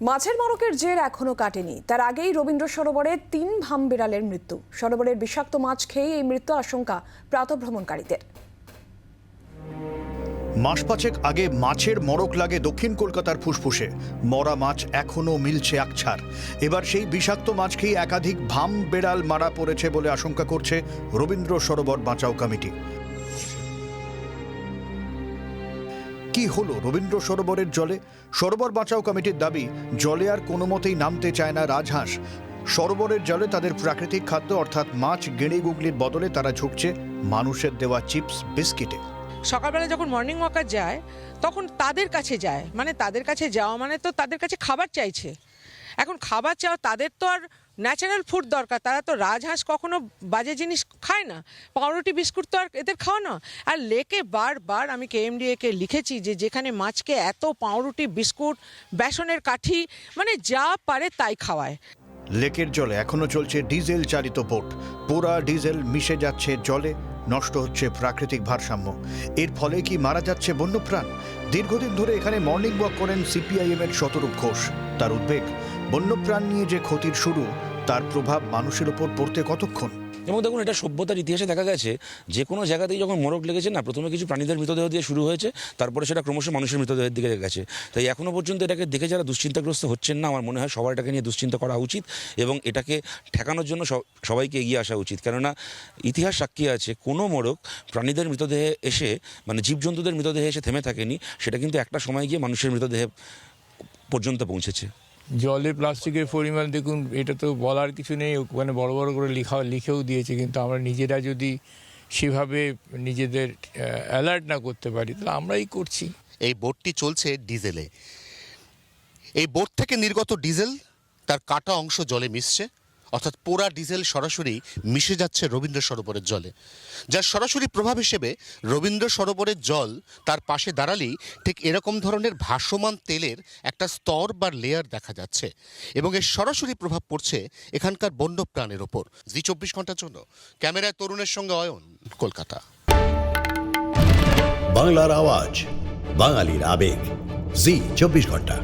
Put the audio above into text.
মাছের মড়কের জের এখনো কাটেনি। তার আগেই রবীন্দ্র সরোবরে ৩ ভামবিড়ালের মৃত্যু। সরোবরের বিষাক্ত মাছ খেয়ে এই মৃত্যু আশঙ্কা প্রাতঃভ্রমণকারীদের। মাস পাঁচেক আগে মাছের মড়ক লাগে দক্ষিণ কলকাতার ফুসফুসে। মরা মাছ এখনো মিলছে আকছার। এবার সেই বিষাক্ত মাছ খেয়ে একাধিক ভাম বেড়াল মারা পড়েছে বলে আশঙ্কা করছে রবীন্দ্র সরোবর বাঁচাও কমিটি। কি হলো রবীন্দ্র সরোবরের জলে? সরোবর বাঁচাও কমিটির দাবি, জলে আর কোনো মতেই নামতে চায় না রাজহাঁস। সরোবরের জলে তাদের প্রাকৃতিক খাদ্য অর্থাৎ মাছ, গেঁড়ে গুগলির বদলে তারা ঝুঁকছে মানুষের দেওয়া চিপস, বিস্কিটে। সকালবেলা যখন মর্নিং ওয়াকার যায় তখন তাদের কাছে যায়, মানে তাদের কাছে যাওয়া মানে তো তাদের কাছে খাবার চাইছে। এখন খাবার চাও, তাদের তো আর ন্যাচারাল ফুড দরকার। তারা তো রাজহাঁস কখনো বাজে জিনিস খায় না, পাউরুটি বিস্কুট তো আর এদের খাওয়া না। আর লেকে বারবার আমি কেএমডিএকে লিখেছি যে যেখানে মাছকে এত পাউরুটি বিস্কুট, বেসনের কাঠি, মানে যা পারে তাই খাওয়ায়। লেকের জলে এখনো চলছে ডিজেল চালিত বোট। পোড়া ডিজেল মিশে যাচ্ছে জলে, নষ্ট হচ্ছে প্রাকৃতিক ভারসাম্য। এর ফলে কি মারা যাচ্ছে বন্যপ্রাণ? দীর্ঘদিন ধরে এখানে মর্নিং ওয়াক করেন সিপিআইএম এর শতরূপ ঘোষ। তার উদ্বেগ, বন্যপ্রাণ নিয়ে যে ক্ষতির শুরু, তার প্রভাব মানুষের উপর পড়তে কতক্ষণ। এবং দেখুন, এটা সভ্যতার ইতিহাসে দেখা গেছে যে কোনো জায়গাতেই যখন মড়ক লেগেছে না, প্রথমে কিছু প্রাণীদের মৃতদেহ দিয়ে শুরু হয়েছে, তারপরে সেটা ক্রমশ মানুষের মৃতদেহের দিকে গেছে। তাই এখনও পর্যন্ত এটাকে দেখে যারা দুশ্চিন্তাগ্রস্ত হচ্ছেন না, আমার মনে হয় সবার এটাকে নিয়ে দুশ্চিন্তা করা উচিত এবং এটাকে ঠেকানোর জন্য সবাইকে এগিয়ে আসা উচিত। কেননা ইতিহাস সাক্ষী আছে, কোনো মড়ক প্রাণীদের মৃতদেহে এসে, মানে জীবজন্তুদের মৃতদেহে এসে থেমে থাকেনি, সেটা কিন্তু একটা সময় গিয়ে মানুষের মৃতদেহে পর্যন্ত পৌঁছেছে। জলে প্লাস্টিকের পরিমাণ দেখুন, এটা তো বলার কিছু নেই, ওখানে বড় বড় করে লিখেও দিয়েছে। কিন্তু আমরা নিজেরা যদি সেভাবে নিজেদের অ্যালার্ট না করতে পারি তাহলে আমরাই করছি। এই বোটটি চলছে ডিজেলে। এই বোট থেকে নির্গত ডিজেল তার কাটা অংশ জলে মিশছে, অর্থাৎ পোড়া ডিজেল সরাসরি মিশে যাচ্ছে রবীন্দ্র সরোবরের জলে। যার সরাসরি প্রভাব হিসেবে রবীন্দ্র সরোবরের জল তার পাশে দাঁড়ালেই ঠিক এরকম ধরনের ভাসমান তেলের একটা স্তর বা লেয়ার দেখা যাচ্ছে এবং এর সরাসরি প্রভাব পড়ছে এখানকার বন্যপ্রাণের ওপর। জি 24 ঘন্টার জন্য ক্যামেরায় তরুণের সঙ্গে অয়ন, কলকাতা। বাংলার আওয়াজ, বাঙালির আবেগ, জি 24 ঘন্টা।